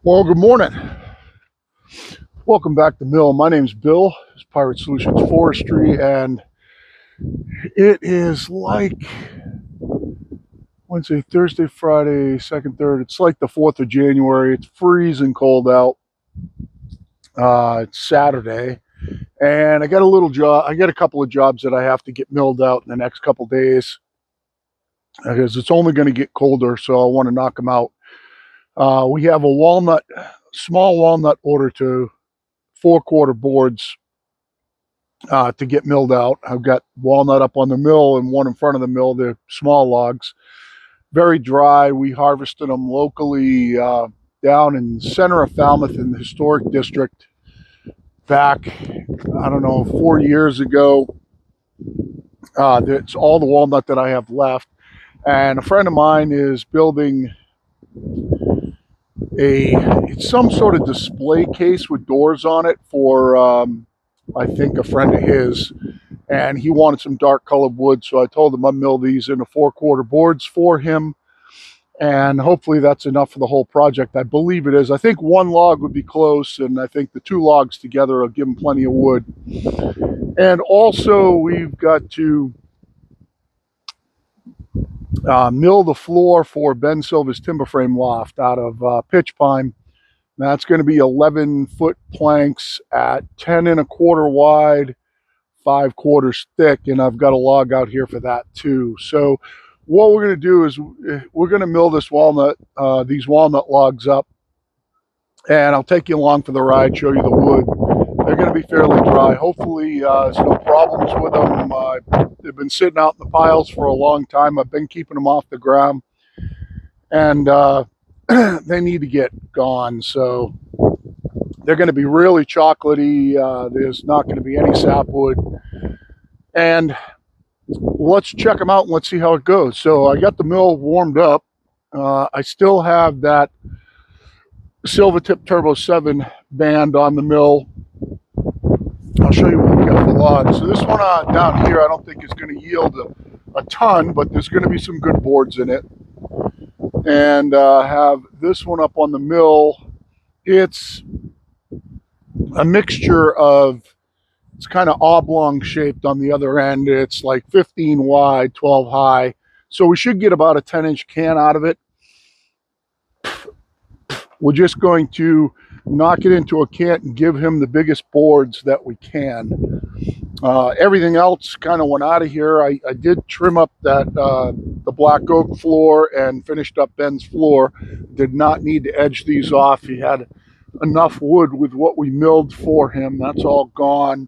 Well, good morning. Welcome back to Mill. My name's Bill. It's Pirate Solutions Forestry, and it is like Wednesday, Thursday, Friday, second, third. It's like the 4th of January. It's freezing cold out. It's Saturday, and I got a little job. I got a couple of jobs that I have to get milled out in the next couple days because it's only going to get colder, so I want to knock them out. We have a small walnut order to 4-quarter boards to get milled out. I've got walnut up on the mill and one in front of the mill. They're small logs, very dry. We harvested them locally down in the center of Falmouth in the historic district back, I don't know, 4 years ago. That's all the walnut that I have left. And a friend of mine is building it's some sort of display case with doors on it for, I think, a friend of his. And he wanted some dark colored wood, so I told him I'd mill these into 4-quarter boards for him, and hopefully that's enough for the whole project. I believe it is. I think one log would be close, and I think the 2 logs together will give him plenty of wood. And also we've got to mill the floor for Ben Silva's timber frame loft out of pitch pine. That's going to be 11-foot planks at 10 1/4 wide, 5 quarters thick, and I've got a log out here for that too. So what we're going to do is we're going to mill these walnut logs up, and I'll take you along for the ride, show you the wood. They're going to be fairly dry. Hopefully there's no problems with them. They've been sitting out in the piles for a long time. I've been keeping them off the ground, and they need to get gone. So they're going to be really chocolatey. There's not going to be any sapwood. And let's check them out and let's see how it goes. So I got the mill warmed up. I still have that Silvertip Turbo 7 band on the mill. I'll show you what we got for logs. So this one down here I don't think is going to yield a ton, but there's going to be some good boards in it. And have this one up on the mill. It's a mixture of, it's kind of oblong shaped on the other end. It's like 15 wide, 12 high. So we should get about a 10-inch can out of it. We're just going to knock it into a can and give him the biggest boards that we can. Everything else kind of went out of here. I did trim up that the black oak floor and finished up Ben's floor. Did not need to edge these off. He had enough wood with what we milled for him. That's all gone.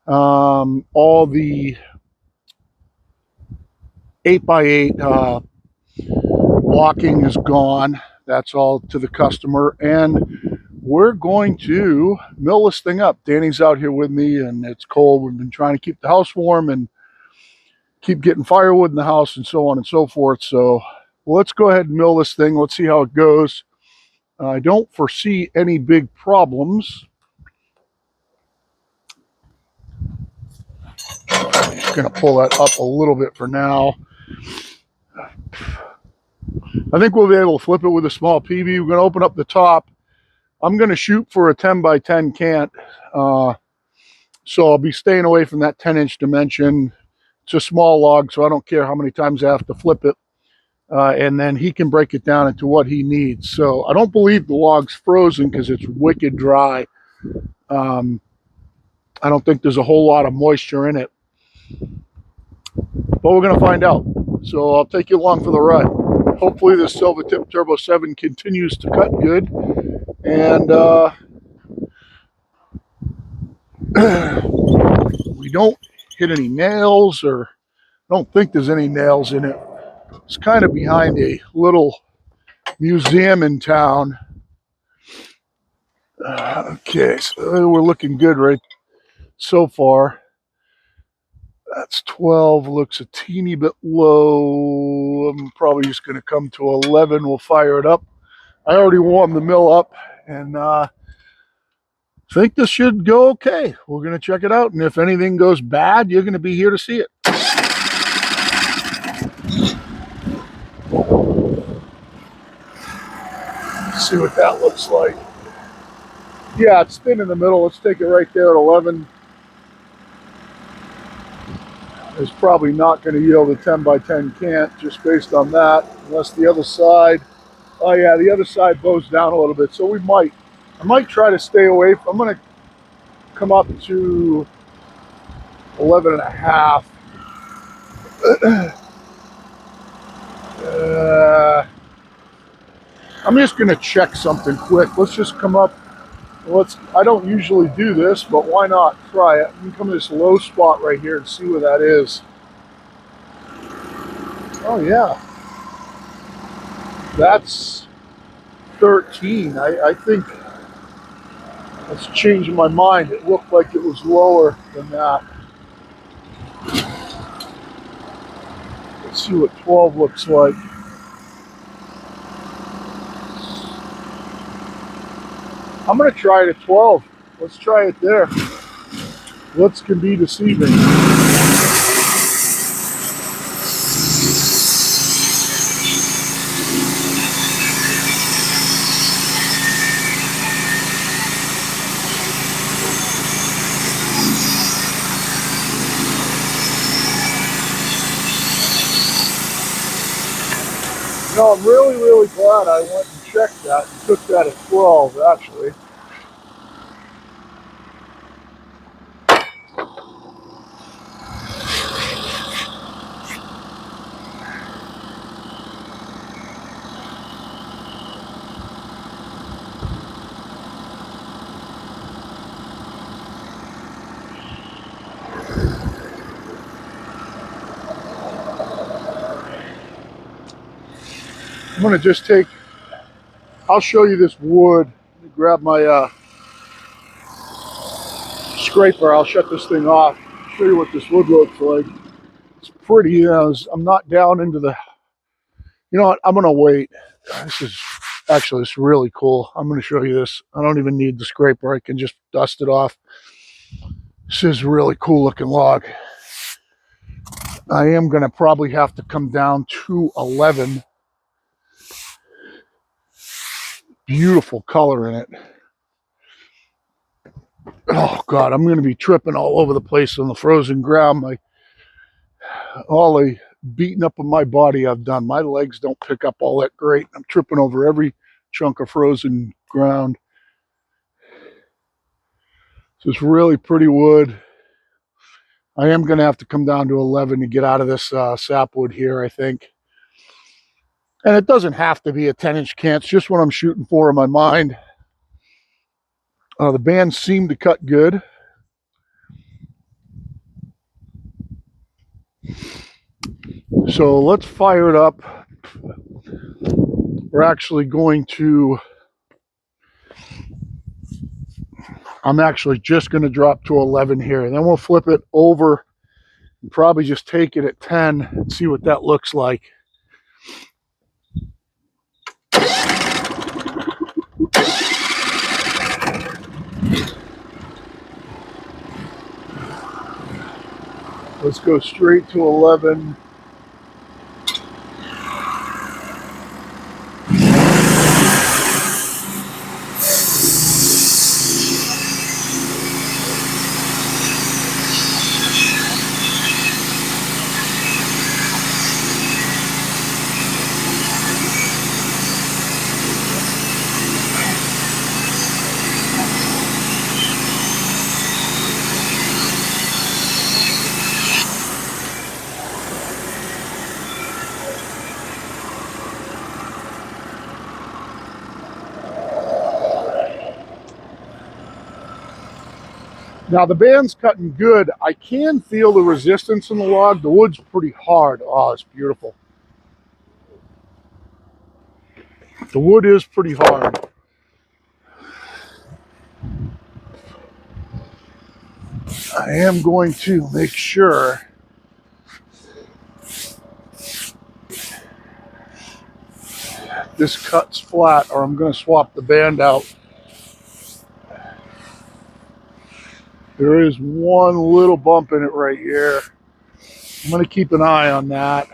All the 8x8 blocking is gone. That's all to the customer, and we're going to mill this thing up. Danny's out here with me, and it's cold. We've been trying to keep the house warm and keep getting firewood in the house and so on and so forth. So let's go ahead and mill this thing. Let's see how it goes. I don't foresee any big problems. I'm just going to pull that up a little bit for now. I think we'll be able to flip it with a small PV. We're going to open up the top. I'm going to shoot for a 10x10 cant. So I'll be staying away from that 10-inch dimension. It's a small log, so I don't care how many times I have to flip it. And then he can break it down into what he needs. So I don't believe the log's frozen because it's wicked dry. I don't think there's a whole lot of moisture in it. But we're going to find out. So I'll take you along for the ride. Hopefully this Silvertip Turbo 7 continues to cut good. And we don't hit any nails, or I don't think there's any nails in it. It's kind of behind a little museum in town. Okay, so we're looking good right so far. That's 12, looks a teeny bit low. I'm probably just going to come to 11. We'll fire it up. I already warmed the mill up, and think this should go okay. We're going to check it out, and if anything goes bad, you're going to be here to see it. see what that looks like. Yeah, it's thin in the middle. Let's take it right there at 11. It's probably not going to yield a 10 by 10 cant just based on that, unless the other side, oh yeah, the other side bows down a little bit. So I might try to stay away. I'm going to come up to 11 and a half. I'm just going to check something quick. Let's just come up. I don't usually do this, but why not try it? You can come to this low spot right here and see where that is. Oh yeah, that's 13. I think that's changing my mind. It looked like it was lower than that. Let's see what 12 looks like. I'm going to try it at 12. Let's try it there. Looks can be deceiving. No, I'm really, really glad I went and checked that and took that at 12, actually. I'm going to just I'll show you this wood. Let me grab my scraper. I'll shut this thing off. Show you what this wood looks like. It's pretty. I'm not down into the. You know what? I'm gonna wait. It's really cool. I'm gonna show you this. I don't even need the scraper. I can just dust it off. This is a really cool looking log. I am gonna probably have to come down to 11. Beautiful color in it. Oh God, I'm gonna be tripping all over the place on the frozen ground. All the beating up of my body I've done. My legs don't pick up all that great. I'm tripping over every chunk of frozen ground. So it's really pretty wood. I am going to have to come down to 11 to get out of this sapwood here, I think. And it doesn't have to be a 10-inch cant. It's just what I'm shooting for in my mind. The bands seem to cut good. So let's fire it up. We're actually going to... I'm actually just going to drop to 11 here. And then we'll flip it over and probably just take it at 10 and see what that looks like. Let's go straight to 11. Now the band's cutting good. I can feel the resistance in the log. The wood's pretty hard. Oh, it's beautiful. The wood is pretty hard. I am going to make sure this cuts flat or I'm going to swap the band out. There is one little bump in it right here. I'm going to keep an eye on that.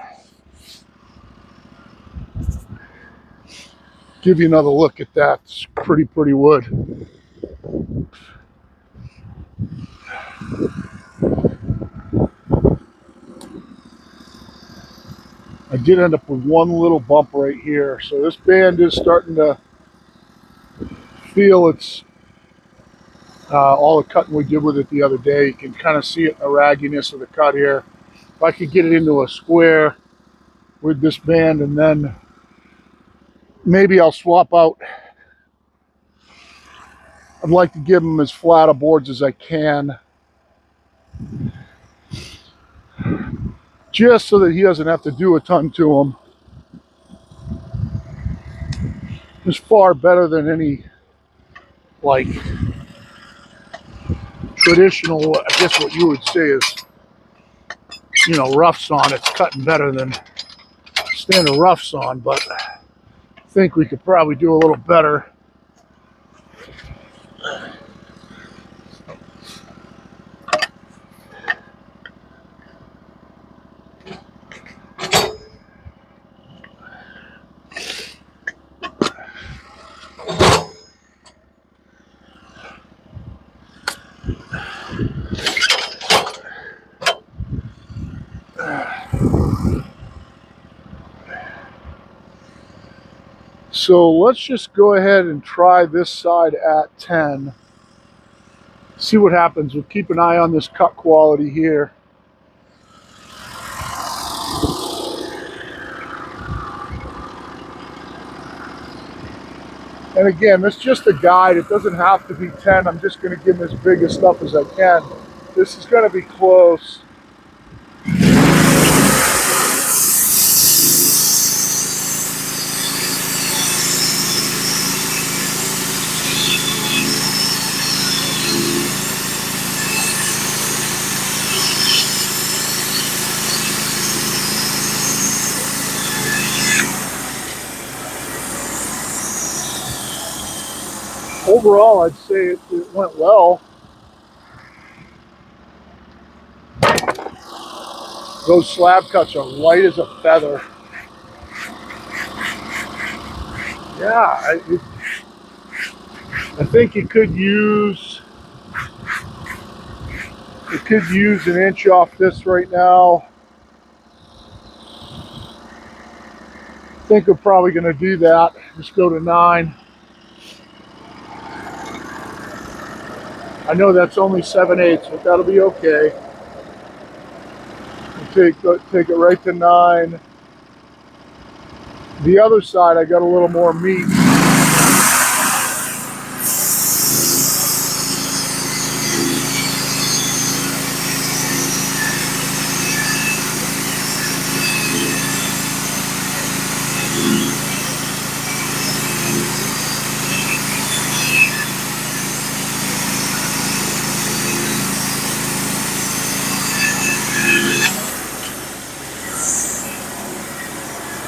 give you another look at that. It's pretty wood. I did end up with one little bump right here. So this band is starting to feel its all the cutting we did with it the other day. You can kind of see it in the ragginess of the cut here. If I could get it into a square with this band, and then maybe I'll swap out. I'd like to give him as flat a boards as I can, just so that he doesn't have to do a ton to them. It's far better than any like traditional, I guess what you would say is, you know, rough sawn. It's cutting better than standard rough sawn, but I think we could probably do a little better. So let's just go ahead and try this side at 10. See what happens. We'll keep an eye on this cut quality here. And again, this is just a guide. It doesn't have to be 10. I'm just going to give him as big a stuff as I can. This is going to be close. Overall, I'd say it went well. Those slab cuts are light as a feather. Yeah, I think it could use an inch off this right now. I think we're probably going to do that. Just go to 9. I know that's only 7/8, but that'll be okay. We'll take it right to 9. The other side, I got a little more meat.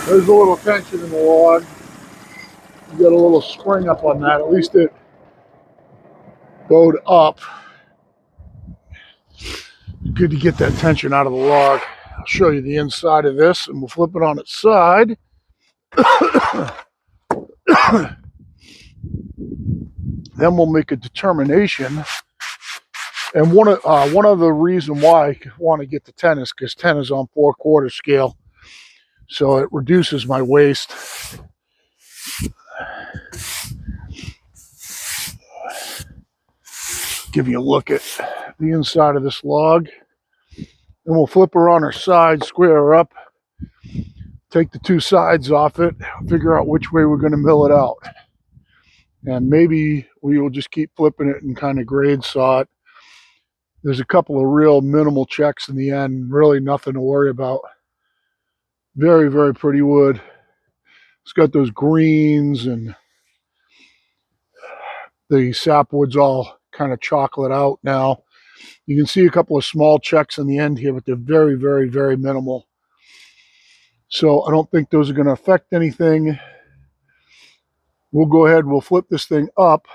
There's a little tension in the log. You got a little spring up on that. At least it bowed up. Good to get that tension out of the log. I'll show you the inside of this, and we'll flip it on its side. Then we'll make a determination. And one of the reasons why I want to get to 10 is because 10 is on 4/4 scale, so it reduces my waste. Give you a look at the inside of this log. Then we'll flip her on her side, square her up, take the 2 sides off it, figure out which way we're going to mill it out. And maybe we will just keep flipping it and kind of grade saw it. There's a couple of real minimal checks in the end, really nothing to worry about. Very pretty wood. It's got those greens, and the sapwood's all kind of chocolate out now. You can see a couple of small checks in the end here, but they're very minimal. So I don't think those are going to affect anything. We'll go ahead, we'll flip this thing up,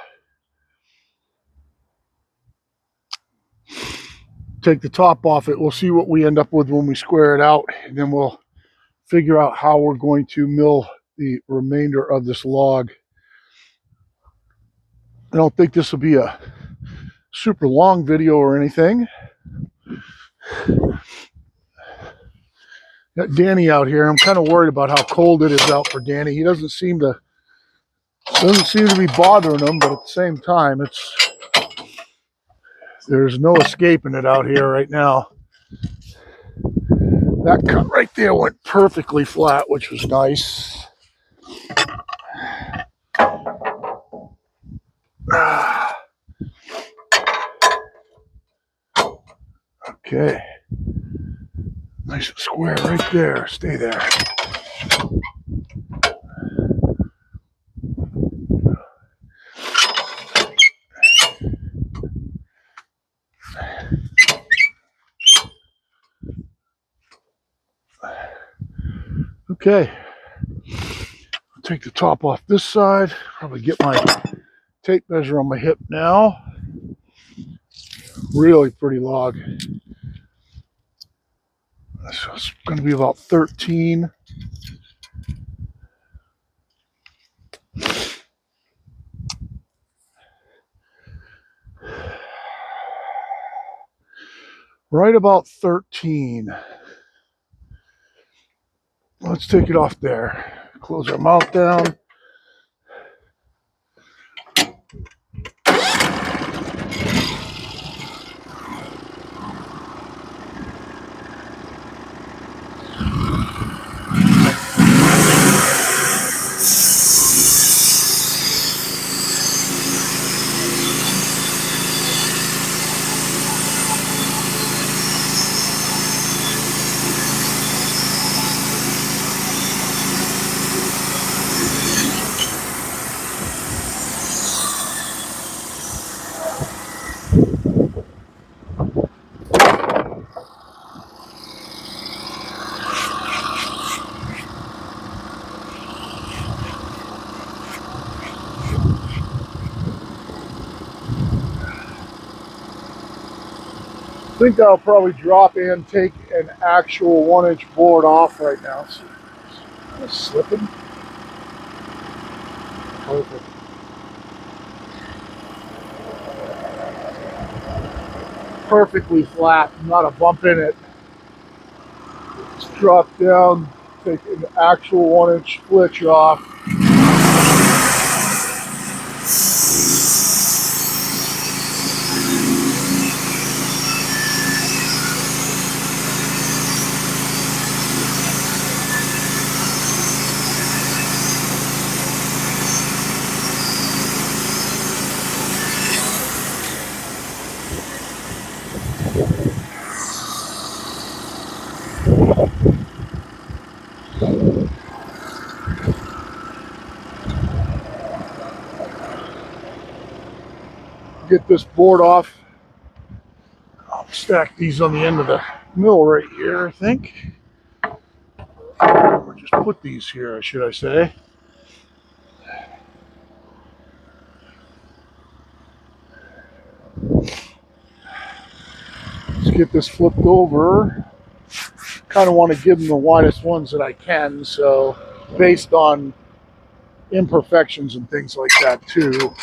take the top off it. We'll see what we end up with when we square it out, and then we'll figure out how we're going to mill the remainder of this log. I don't think this will be a super long video or anything. Got Danny out here. I'm kind of worried about how cold it is out for Danny. He doesn't seem to be bothering him, but at the same time, there's no escaping it out here right now. That cut right there went perfectly flat, which was nice. Okay. Nice and square right there. Stay there. Okay. I'll take the top off this side. Probably get my tape measure on my hip now. Really pretty log. So it's going to be about 13. Right about 13. Let's take it off there. Close our mouth down. I think I'll probably drop in, take an actual 1-inch board off right now. See, it's slipping. Perfect. Perfectly flat, not a bump in it. Just drop down, take an actual 1-inch flitch off. Get this board off. I'll stack these on the end of the mill right here, I think. Or just put these here, should I say. Let's get this flipped over. Kind of want to give them the widest ones that I can, so based on imperfections and things like that too,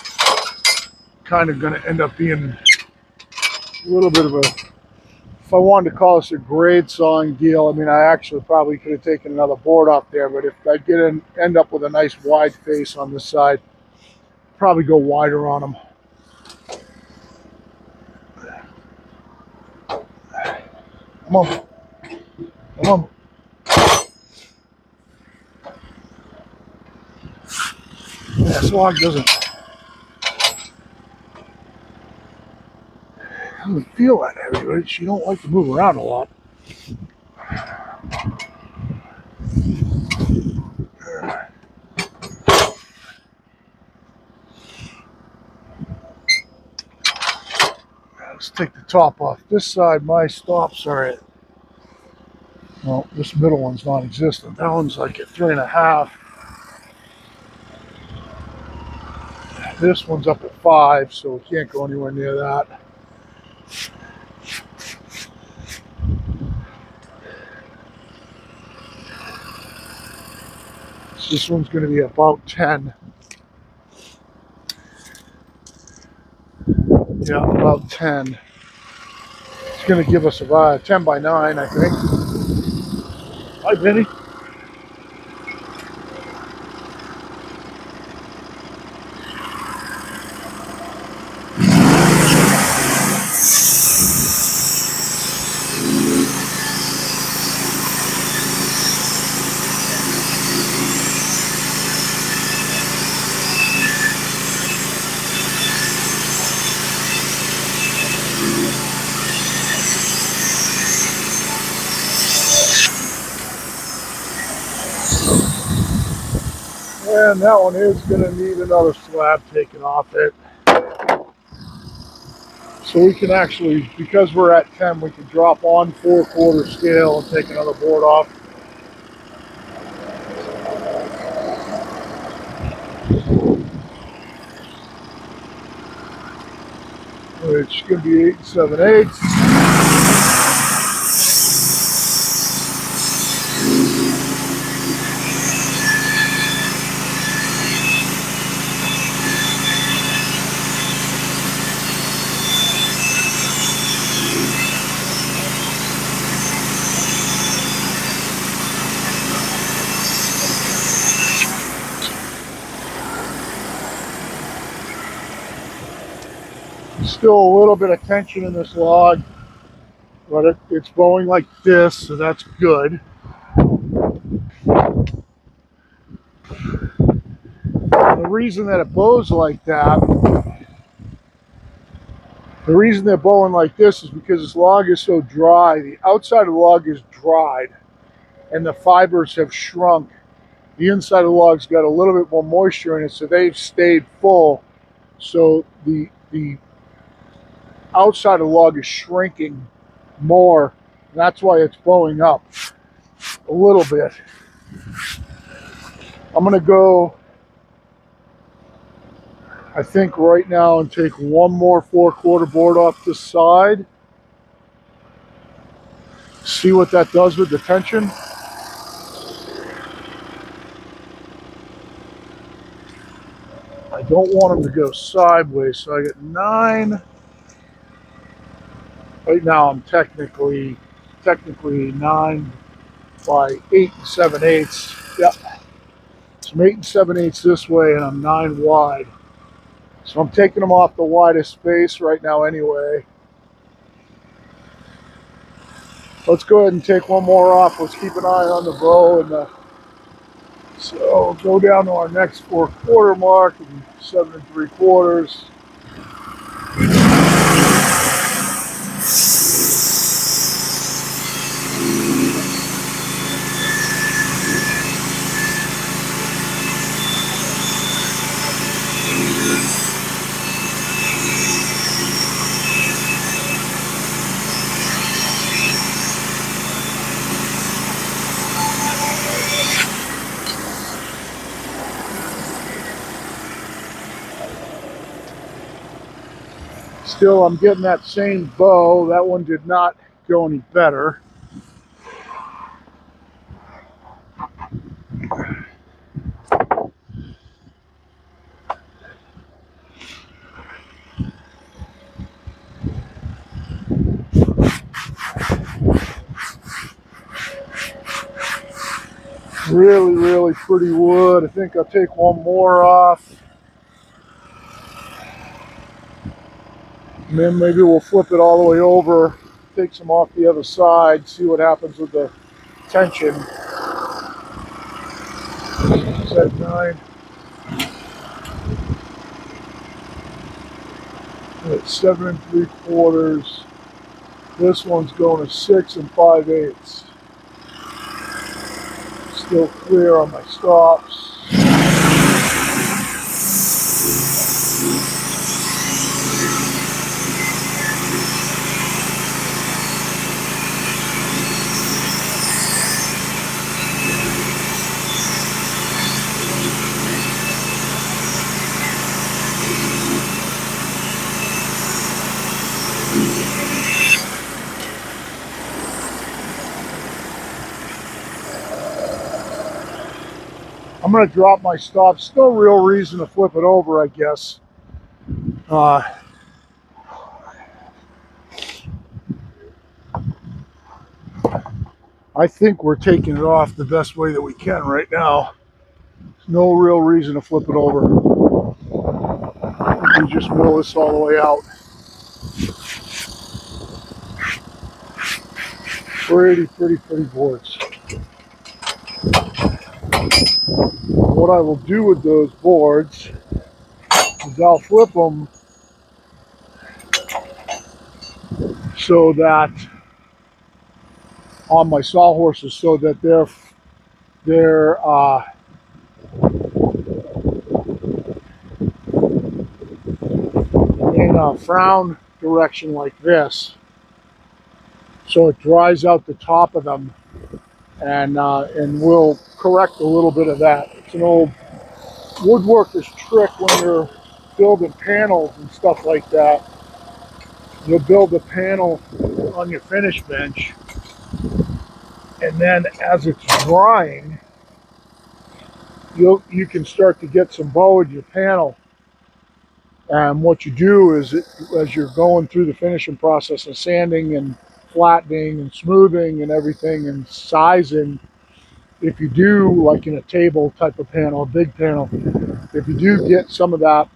kind of going to end up being a little bit of a, if I wanted to call this a grade sawing deal, I mean, I actually probably could have taken another board off there, but if I end up with a nice wide face on this side, probably go wider on them. Come on. Come on. Yeah, this log doesn't feel that heavy, but she don't like to move around a lot. Let's take the top off. This side, my stops are at, well, this middle one's non-existent. That one's like at 3.5. This one's up at 5, so we can't go anywhere near that. This one's going to be about 10. Yeah, about 10. It's going to give us about 10 by 9, I think. Hi, Benny. And that one is going to need another slab taken off it. So we can actually, because we're at 10, we can drop on 4/4 scale and take another board off. Which is going to be 8 7/8. Still a little bit of tension in this log, but it's bowing like this, so that's good. And the reason that it bows like that, the reason they're bowing like this is because this log is so dry. The outside of the log is dried, and the fibers have shrunk. The inside of the log's got a little bit more moisture in it, so they've stayed full. So the outside of the log is shrinking more. And that's why it's blowing up a little bit. I'm going to go, I think, right now and take one more 4/4 board off this side. See what that does with the tension. I don't want them to go sideways, so I get 9. Right now I'm technically 9 by 8 7/8. Yep. So I'm 8 7/8 this way, and I'm 9 wide. So I'm taking them off the widest space right now anyway. Let's go ahead and take one more off. Let's keep an eye on the bow. So go down to our next 4/4 mark, 7 3/4. Still, I'm getting that same bow. That one did not go any better. Really, really pretty wood. I think I'll take one more off. And then maybe we'll flip it all the way over, take some off the other side, see what happens with the tension. Is that 9? It's 7 3/4. This one's going to 6 5/8. Still clear on my stops. I'm going to drop my stops. No real reason to flip it over, I guess. I think we're taking it off the best way that we can right now. No real reason to flip it over. We just mill this all the way out. Pretty boards. What I will do with those boards is I'll flip them so that on my sawhorses, so that they're in a frown direction like this, so it dries out the top of them, and we'll correct a little bit of that. It's an old woodworker's trick when you're building panels and stuff like that. You'll build a panel on your finish bench, and then as it's drying, you can start to get some bow in your panel. And what you do is, as you're going through the finishing process of sanding and flattening and smoothing and everything and sizing, if you do, like in a table type of panel, a big panel, if you do get some of that,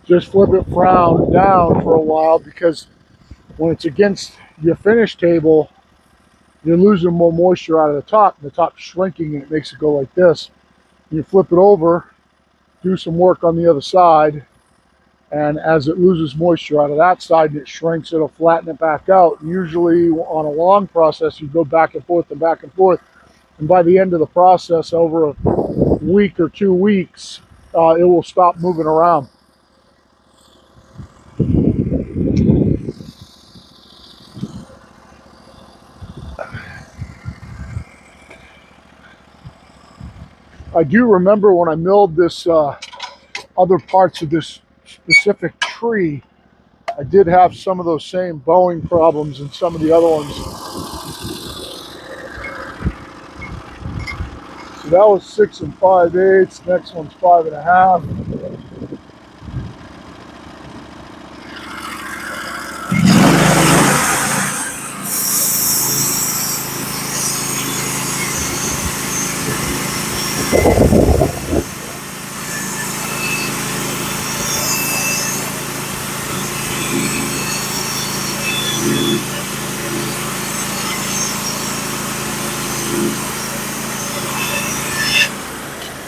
just flip it frown down for a while, because when it's against your finish table, you're losing more moisture out of the top, and the top's shrinking, and it makes it go like this. You flip it over, do some work on the other side, and as it loses moisture out of that side and it shrinks, it'll flatten it back out. Usually on a long process, you go back and forth and back and forth, and by the end of the process, over a week or 2 weeks, it will stop moving around. I do remember when I milled this other parts of this specific tree, I did have some of those same bowing problems in some of the other ones. So that was 6 5/8. Next one's 5 1/2.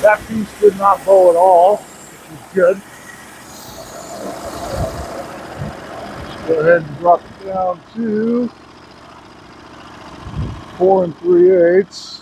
That piece did not bow at all, which is good. Let's go ahead and drop it down to 4 3/8.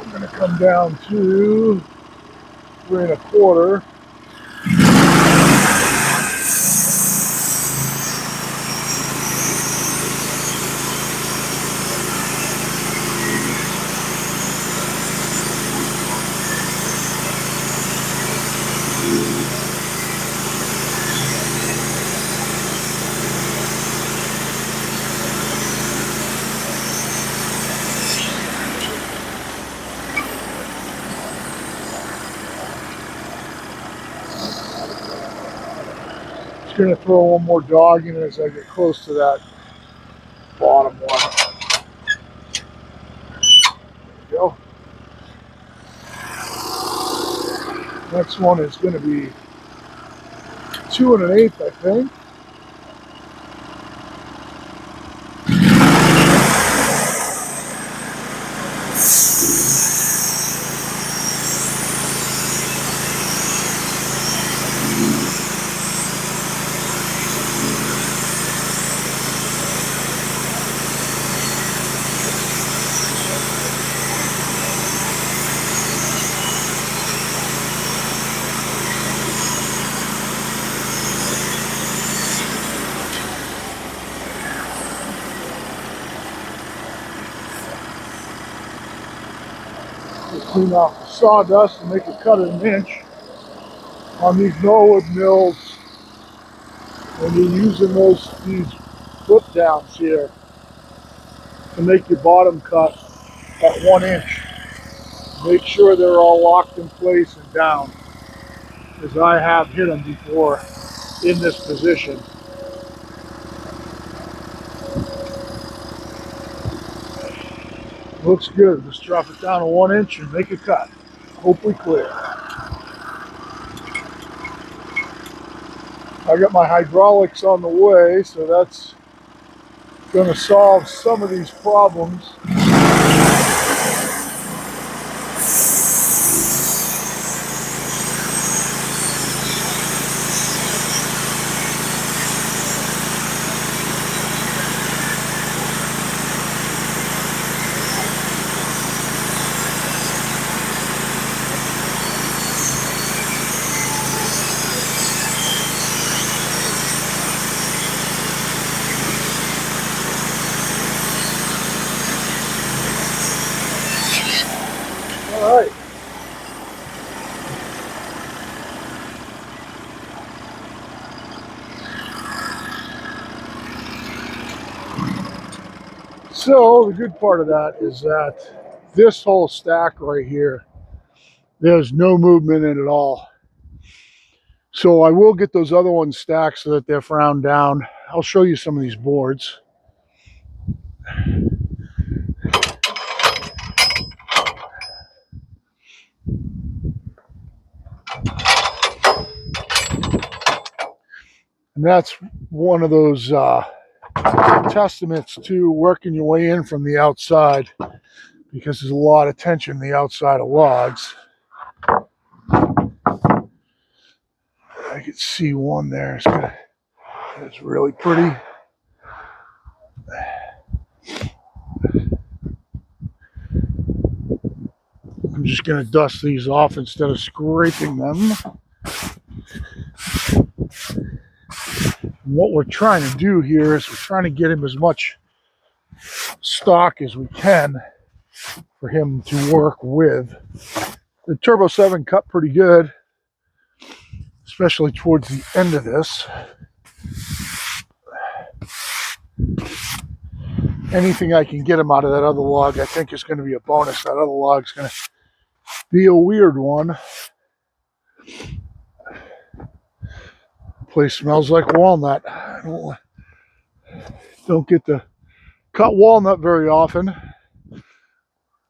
We're going to come down to 3 1/4. Going to throw one more dog in as I get close to that bottom one. There we go. Next one is going to be 2 1/8, I think. to clean off the sawdust and make a cut at 1 inch. On these Norwood mills, when you're using these flip downs here to make your bottom cut at 1 inch, make sure they're all locked in place and down, as I have hit them before in this position. Looks good. Just drop it down to 1 inch and make a cut. Hopefully clear. I got my hydraulics on the way, so that's going to solve some of these problems. All right. So the good part of that is that this whole stack right here, there's no movement in it at all. So I will get those other ones stacked so that they're frowned down. I'll show you some of these boards. And that's one of those testaments to working your way in from the outside, because there's a lot of tension in the outside of logs. I can see one there. It's really pretty. I'm just going to dust these off instead of scraping them. And what we're trying to do here is we're trying to get him as much stock as we can for him to work with. The Turbo 7 cut pretty good, especially towards the end of this. Anything I can get him out of that other log, I think, is going to be a bonus. That other log's going to be a weird one. Place smells like walnut. I don't get to cut walnut very often,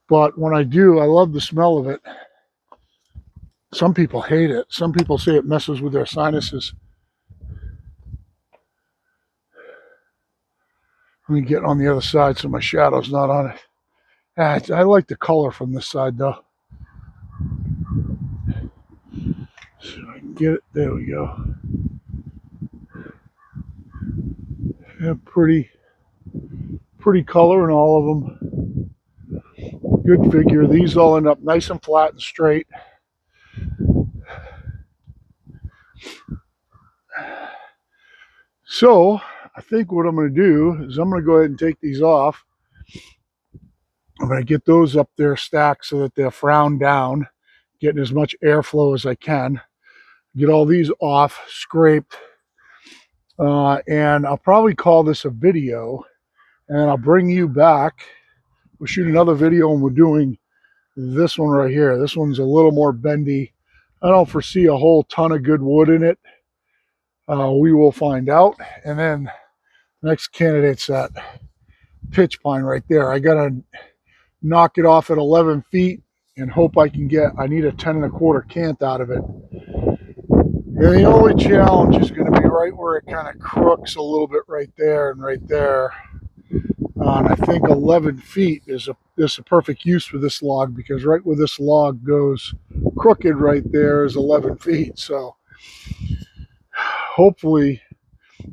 but when I do, I love the smell of it. Some people hate it. Some people say it messes with their sinuses. Let me get on the other side so my shadow's not on it. I like the color from this side though. So I can get it. There we go. Yeah, pretty color in all of them. Good figure. These all end up nice and flat and straight. So I think what I'm going to do is I'm going to go ahead and take these off. I'm going to get those up there stacked so that they're frowned down, getting as much airflow as I can. Get all these off, scraped, and I'll probably call this a video, and I'll bring you back. We'll shoot another video, and we're doing this one right here. This one's a little more bendy. I don't foresee a whole ton of good wood in it. We will find out. And then next candidate's that pitch pine right there. I got to knock it off at 11 feet and hope I need a 10 1/4 cant out of it. And the only challenge is going to be right where it kind of crooks a little bit right there and right there. And I think 11 feet is a perfect use for this log, because right where this log goes crooked right there is 11 feet. So hopefully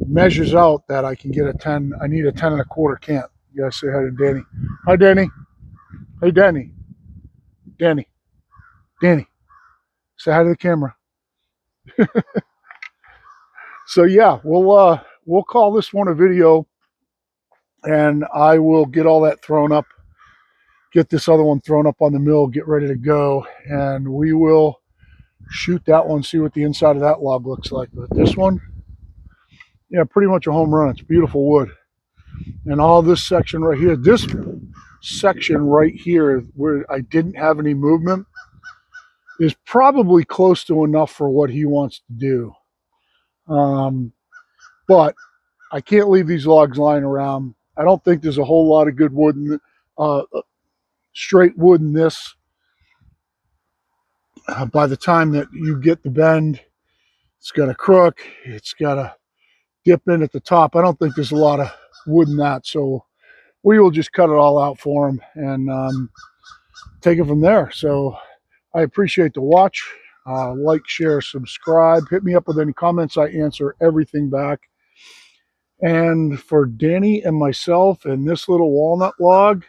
measures out that I can get a 10. I need a 10 1/4 cant. You guys say hi to Danny. Hi, Danny. Hey, Danny. Danny. Danny. Say hi to the camera. So yeah, we'll call this one a video, and I will get all that thrown up get this other one thrown up on the mill, get ready to go, and we will shoot that one, see what the inside of that log looks like. But this one, yeah, pretty much a home run. It's beautiful wood. And all this section right here, this section right here where I didn't have any movement is probably close to enough for what he wants to do. But I can't leave these logs lying around. I don't think there's a whole lot of good wood in straight wood in this. By the time that you get the bend, it's got a crook, it's got a dip in at the top. I don't think there's a lot of wood in that, so we will just cut it all out for him and take it from there. So I appreciate the watch. Like, share, subscribe. Hit me up with any comments. I answer everything back. And for Danny and myself and this little walnut log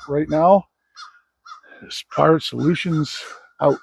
right now, Pirate Solutions out.